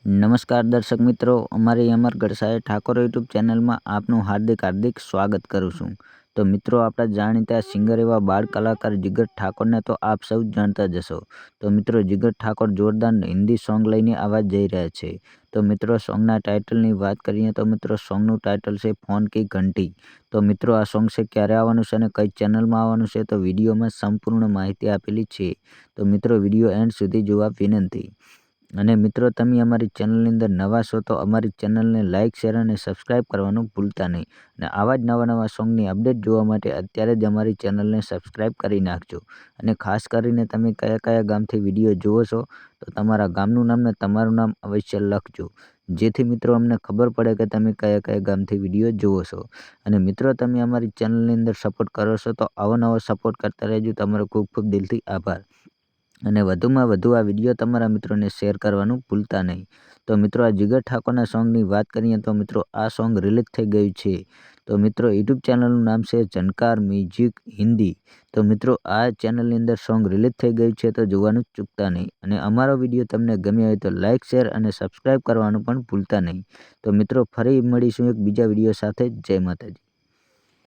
નમસ્કાર દર્શક મિત્રો, અમારી અમર ગઢસાએ ઠાકોર યુટ્યુબ ચેનલમાં આપનું હાર્દિક સ્વાગત કરું છું. તો મિત્રો, આપણા જાણીતા સિંગર એવા બાળ કલાકાર જીગર ઠાકોરને તો આપ સૌ જાણતા જ હશો. તો મિત્રો, જીગર ઠાકોર જોરદાર હિન્દી સોંગ લઈને આવવા જઈ રહ્યા છે. તો મિત્રો, સોંગના ટાઇટલની વાત કરીએ તો મિત્રો, સોંગનું ટાઇટલ છે ફોન કી ઘંટી. તો મિત્રો, આ સોંગ છે ક્યારે આવવાનું છે અને કઈ ચેનલમાં આવવાનું છે, તો વિડીયોમાં સંપૂર્ણ માહિતી આપેલી છે. તો મિત્રો, વિડીયો એન્ડ સુધી જોવા વિનંતી. અને મિત્રો, તમે અમારી ચેનલની અંદર નવા છો તો અમારી ચેનલને લાઇક, શેર અને સબસ્ક્રાઈબ કરવાનું ભૂલતા નહીં. અને આવા જ નવા સોંગની અપડેટ જોવા માટે અત્યારે જ અમારી ચેનલને સબસ્ક્રાઈબ કરી નાખજો. અને ખાસ કરીને તમે કયા ગામથી વિડીયો જુઓ છો તો તમારા ગામનું નામ ને તમારું નામ અવશ્ય લખજો, જેથી મિત્રો અમને ખબર પડે કે તમે કયા ગામથી વિડીયો જુઓ છો. અને મિત્રો, તમે અમારી ચેનલની અંદર સપોર્ટ કરો છો તો આવો નવો સપોર્ટ કરતા રહેજો. તમારો ખૂબ ખૂબ દિલથી આભાર. અને વધુમાં વધુ આ વિડીયો તમારા મિત્રોને શેર કરવાનું ભૂલતા નહીં. તો મિત્રો, આ જીગર ઠાકોરના સોંગની વાત કરીએ તો મિત્રો, આ સોંગ રિલીઝ થઈ ગયું છે. તો મિત્રો, યુટ્યુબ ચેનલનું નામ છે ઝનકાર મ્યુઝિક હિન્દી. તો મિત્રો, આ ચેનલની અંદર સોંગ રિલીઝ થઈ ગયું છે, તો જોવાનું ચૂકતા નહીં. અને અમારો વિડીયો તમને ગમ્યો હોય તો લાઇક, શેર અને સબસ્ક્રાઈબ કરવાનું પણ ભૂલતા નહીં. તો મિત્રો, ફરી મળીશું એક બીજા વિડીયો સાથે. જય માતાજી.